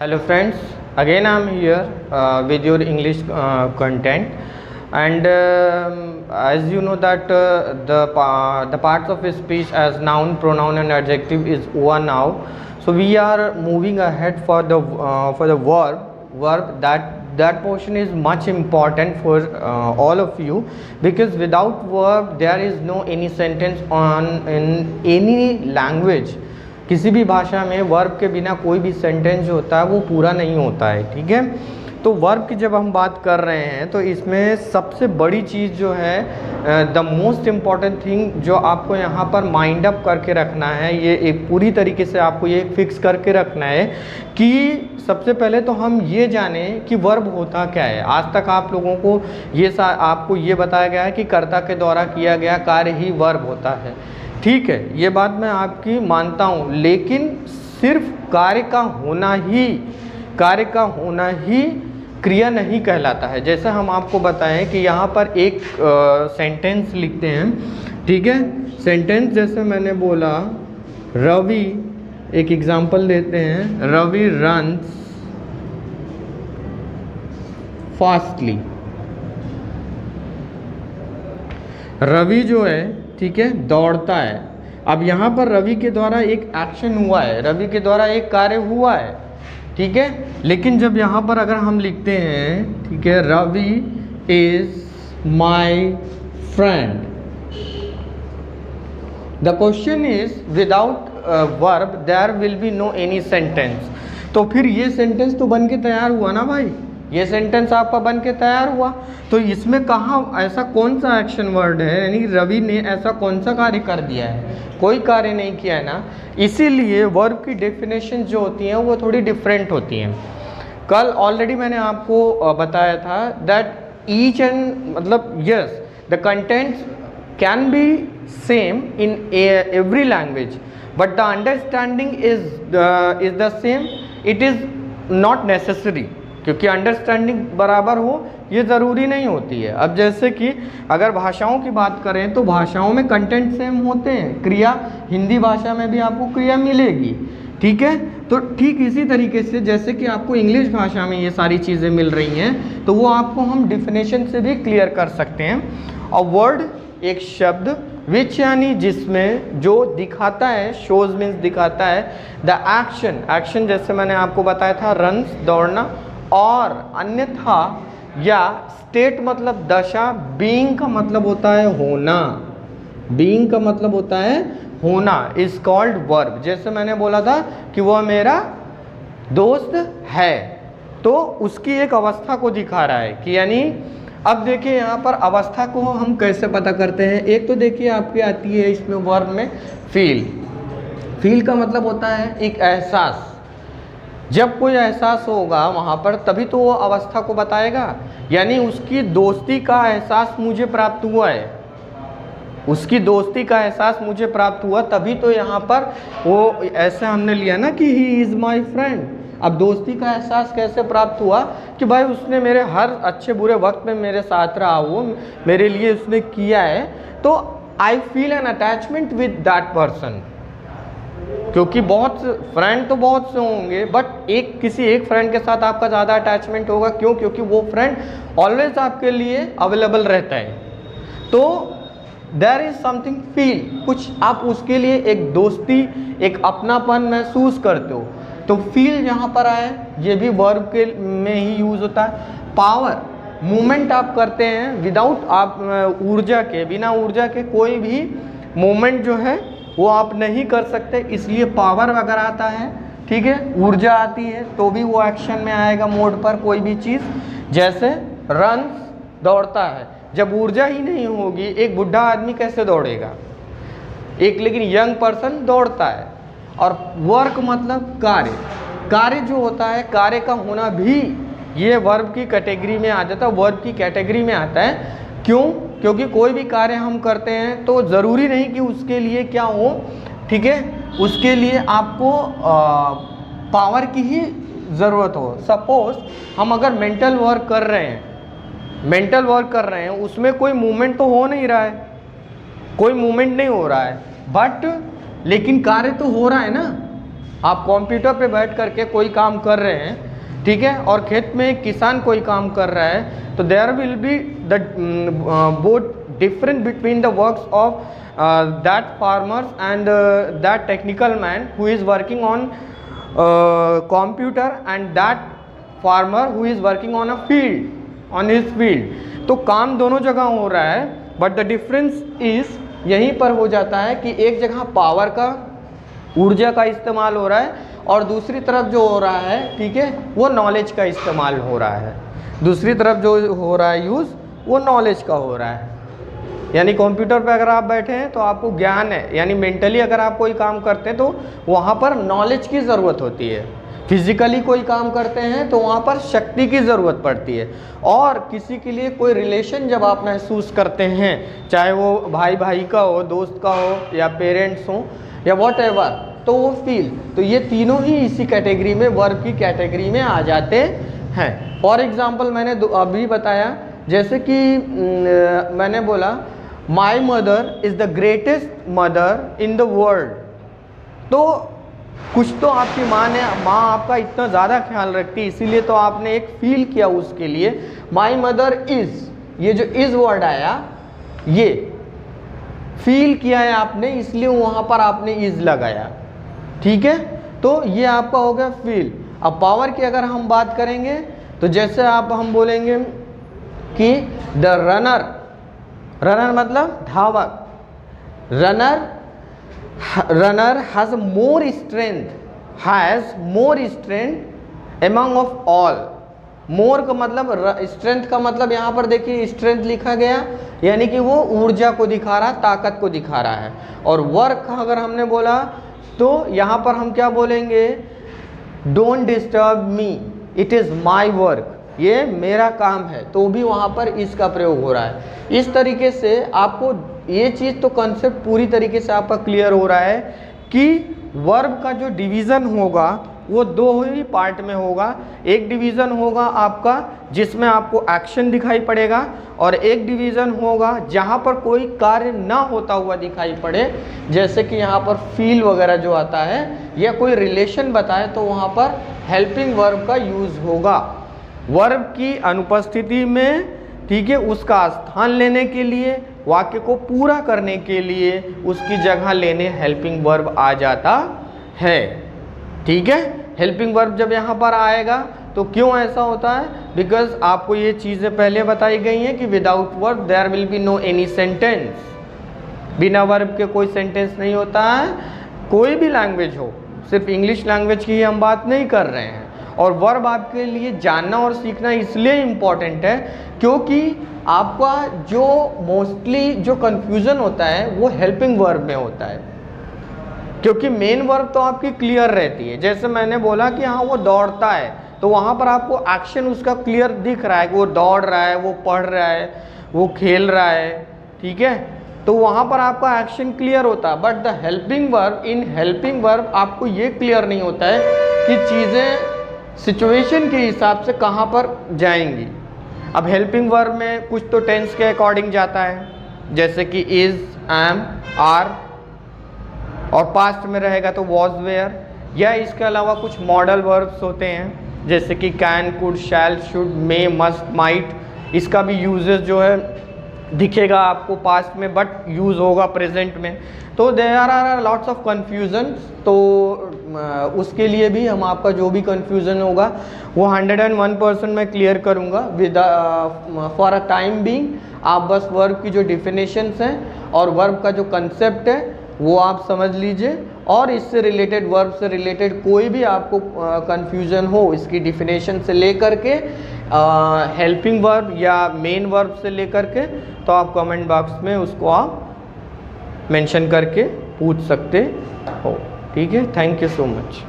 Hello friends, again I am here with your English content, and as you know that the parts of speech as noun, pronoun and adjective is over now. So we are moving ahead for the verb that portion is much important for all of you, because without verb there is no any sentence on in any language. किसी भी भाषा में verb के बिना कोई भी sentence जो होता है वो पूरा नहीं होता है। ठीक है, तो वर्ब की जब हम बात कर रहे हैं तो इसमें सबसे बड़ी चीज़ जो है द मोस्ट इम्पॉर्टेंट थिंग जो आपको यहाँ पर माइंड अप करके रखना है, ये एक पूरी तरीके से आपको ये फिक्स करके रखना है कि सबसे पहले तो हम ये जानें कि वर्ब होता क्या है। आज तक आप लोगों को आपको ये बताया गया है कि कर्ता के द्वारा किया गया कार्य ही वर्ब होता है। ठीक है, ये बात मैं आपकी मानता हूँ, लेकिन सिर्फ कार्य का होना ही क्रिया नहीं कहलाता है। जैसे हम आपको बताएं कि यहाँ पर एक सेंटेंस लिखते हैं। ठीक है, सेंटेंस जैसे मैंने बोला रवि, एक एग्जांपल देते हैं, रवि रन्स फास्टली। रवि जो है, ठीक है, दौड़ता है। अब यहाँ पर रवि के द्वारा एक एक्शन हुआ है, रवि के द्वारा एक कार्य हुआ है। ठीक है, लेकिन जब यहाँ पर अगर हम लिखते हैं, ठीक है, Ravi is my friend, the question is without verb there will be no any sentence. तो फिर ये सेंटेंस तो बन के तैयार हुआ ना भाई, ये सेंटेंस आपका बन के तैयार हुआ। तो इसमें कहाँ ऐसा कौन सा एक्शन वर्ड है, यानी रवि ने ऐसा कौन सा कार्य कर दिया है? कोई कार्य नहीं किया है ना। इसीलिए वर्ब की डेफिनेशन जो होती हैं वो थोड़ी डिफरेंट होती हैं। कल ऑलरेडी मैंने आपको बताया था दैट ईच एंड मतलब yes the contents can be same in every language, but the understanding is the same. It is not necessary, क्योंकि अंडरस्टैंडिंग बराबर हो ये ज़रूरी नहीं होती है। अब जैसे कि अगर भाषाओं की बात करें तो भाषाओं में कंटेंट सेम होते हैं। क्रिया हिंदी भाषा में भी आपको क्रिया मिलेगी। ठीक है, तो ठीक इसी तरीके से जैसे कि आपको इंग्लिश भाषा में ये सारी चीज़ें मिल रही हैं, तो वो आपको हम डिफिनेशन से भी क्लियर कर सकते हैं। और वर्ड एक शब्द विच यानी जिसमें, जो दिखाता है, शोज मीन्स दिखाता है, द एक्शन जैसे मैंने आपको बताया था रन्स दौड़ना, और अन्यथा या स्टेट मतलब दशा, बीइंग का मतलब होता है होना, बीइंग का मतलब होता है होना, इज कॉल्ड वर्ब। जैसे मैंने बोला था कि वह मेरा दोस्त है, तो उसकी एक अवस्था को दिखा रहा है कि यानी अब देखिए यहाँ पर अवस्था को हम कैसे पता करते हैं। एक तो देखिए आपकी आती है इसमें वर्ब में फील का मतलब होता है एक एहसास। जब कोई एहसास होगा वहाँ पर तभी तो वो अवस्था को बताएगा, यानी उसकी दोस्ती का एहसास मुझे प्राप्त हुआ है, उसकी दोस्ती का एहसास मुझे प्राप्त हुआ, तभी तो यहाँ पर वो ऐसे हमने लिया ना कि ही इज़ माई फ्रेंड। अब दोस्ती का एहसास कैसे प्राप्त हुआ कि भाई उसने मेरे हर अच्छे बुरे वक्त में मेरे साथ रहा, वो मेरे लिए उसने किया है, तो I feel N attachment with that person. क्योंकि बहुत फ्रेंड तो बहुत से होंगे, बट किसी एक फ्रेंड के साथ आपका ज़्यादा अटैचमेंट होगा। क्यों? क्योंकि वो फ्रेंड ऑलवेज आपके लिए अवेलेबल रहता है। तो देयर इज समथिंग फील, कुछ आप उसके लिए एक दोस्ती, एक अपनापन महसूस करते हो, तो फील यहाँ पर आए, ये भी वर्ब के में ही यूज होता है। पावर, मूवमेंट आप करते हैं विदाउट आप ऊर्जा के, बिना ऊर्जा के कोई भी मूवमेंट जो है वो आप नहीं कर सकते, इसलिए पावर अगर आता है, ठीक है, ऊर्जा आती है तो भी वो एक्शन में आएगा मोड पर कोई भी चीज़। जैसे रन्स दौड़ता है, जब ऊर्जा ही नहीं होगी एक बुढ़ा आदमी कैसे दौड़ेगा, लेकिन यंग पर्सन दौड़ता है। और वर्क मतलब कार्य जो होता है, कार्य का होना भी ये वर्ब की कैटेगरी में आ जाता है, वर्ब की कैटेगरी में आता है। क्यों? क्योंकि कोई भी कार्य हम करते हैं तो ज़रूरी नहीं कि उसके लिए क्या हो, ठीक है, उसके लिए आपको पावर की ही ज़रूरत हो। सपोज हम अगर मेंटल वर्क कर रहे हैं, उसमें कोई मूवमेंट तो हो नहीं रहा है, कोई मूवमेंट नहीं हो रहा है, बट लेकिन कार्य तो हो रहा है ना, आप कंप्यूटर पे बैठ करके कोई काम कर रहे हैं, ठीक है, और खेत में एक किसान कोई काम कर रहा है, तो there will be the both different between the works of that farmers and that technical man who is working on computer and that farmer who is working on a field, on his field. तो काम दोनों जगह हो रहा है, but the difference is यहीं पर हो जाता है कि एक जगह पावर का, ऊर्जा का इस्तेमाल हो रहा है, और दूसरी तरफ जो हो रहा है, ठीक है, वो नॉलेज का इस्तेमाल हो रहा है। दूसरी तरफ जो हो रहा है यूज़, वो नॉलेज का हो रहा है। यानी कंप्यूटर पे अगर आप बैठे हैं तो आपको ज्ञान है, यानी मेंटली अगर आप कोई काम करते हैं तो वहाँ पर नॉलेज की ज़रूरत होती है। फिजिकली कोई काम करते हैं तो वहाँ पर शक्ति की ज़रूरत पड़ती है। और किसी के लिए कोई रिलेशन जब आप महसूस करते हैं, चाहे वो भाई भाई का हो, दोस्त का हो, या पेरेंट्स हो, या वॉट एवर, तो वो फील, तो ये तीनों ही इसी कैटेगरी में, वर्ब की कैटेगरी में आ जाते हैं। फॉर एग्जाम्पल मैंने अभी बताया, जैसे कि मैंने बोला my mother is the greatest mother in the world. तो कुछ तो आपकी माँ आपका इतना ज़्यादा ख्याल रखती है, इसीलिए तो आपने एक फील किया उसके लिए। माई मदर इज़, ये जो इज़ वर्ड आया, ये फील किया है आपने, इसलिए वहाँ पर आपने इज़ लगाया, ठीक है। तो ये आपका हो गया फील। अब पावर की अगर हम बात करेंगे तो जैसे हम बोलेंगे कि द रनर, रनर मतलब धावक, runner has more strength among of all. More का मतलब, स्ट्रेंथ का मतलब यहाँ पर देखिए स्ट्रेंथ लिखा गया, यानी कि वो ऊर्जा को दिखा रहा है, ताकत को दिखा रहा है। और वर्क का अगर हमने बोला तो यहाँ पर हम क्या बोलेंगे, don't disturb me, it is my work, ये मेरा काम है, तो भी वहाँ पर इसका प्रयोग हो रहा है। इस तरीके से आपको ये चीज़ तो कंसेप्ट पूरी तरीके से आपका क्लियर हो रहा है कि वर्ब का जो डिवीज़न होगा वो दो ही पार्ट में होगा। एक डिवीज़न होगा आपका जिसमें आपको एक्शन दिखाई पड़ेगा, और एक डिवीज़न होगा जहाँ पर कोई कार्य ना होता हुआ दिखाई पड़े, जैसे कि यहाँ पर फील वगैरह जो आता है, या कोई रिलेशन बताए तो वहाँ पर हेल्पिंग वर्ब का यूज़ होगा। वर्ब की अनुपस्थिति में, ठीक है, उसका स्थान लेने के लिए, वाक्य को पूरा करने के लिए उसकी जगह लेने हेल्पिंग वर्ब आ जाता है, ठीक है। हेल्पिंग वर्ब जब यहाँ पर आएगा तो क्यों ऐसा होता है, बिकॉज आपको ये चीज़ें पहले बताई गई हैं कि without verb there will be no any sentence. बिना वर्ब के कोई सेंटेंस नहीं होता है, कोई भी लैंग्वेज हो, सिर्फ इंग्लिश लैंग्वेज की ही हम बात नहीं कर रहे हैं। और वर्ब आपके लिए जानना और सीखना इसलिए इम्पॉर्टेंट है क्योंकि आपका जो मोस्टली जो कन्फ्यूज़न होता है वो हेल्पिंग वर्ब में होता है, क्योंकि मेन वर्ब तो आपकी क्लियर रहती है। जैसे मैंने बोला कि हाँ वो दौड़ता है, तो वहाँ पर आपको एक्शन उसका क्लियर दिख रहा है कि वो दौड़ रहा है, वो पढ़ रहा है, वो खेल रहा है, ठीक है, तो वहाँ पर आपका एक्शन क्लियर होता है। But the helping verb, in helping verb आपको ये क्लियर नहीं होता है कि चीज़ें सिचुएशन के हिसाब से कहाँ पर जाएंगी। अब हेल्पिंग वर्ब में कुछ तो टेंस के अकॉर्डिंग जाता है, जैसे कि इज़, एम, आर, और पास्ट में रहेगा तो वॉज, वेयर, या इसके अलावा कुछ मॉडल वर्ब्स होते हैं जैसे कि can, could, shall, should, may, must, might. इसका भी यूजेस जो है दिखेगा आपको पास्ट में, बट यूज़ होगा प्रेजेंट में। तो there are lots of confusions. तो उसके लिए भी हम आपका जो भी कन्फ्यूज़न होगा वो 101% मैं क्लियर करूँगा with for a time being. आप बस वर्ब की जो डिफिनेशंस हैं और वर्ब का जो कंसेप्ट है वो आप समझ लीजिए, और इससे रिलेटेड, वर्ब से रिलेटेड कोई भी आपको कन्फ्यूज़न हो इसकी डिफिनेशन से लेकर के हेल्पिंग वर्ब या मेन वर्ब से लेकर के, तो आप कमेंट बॉक्स में उसको आप मेंशन करके पूछ सकते हो, ठीक है। Thank you so much.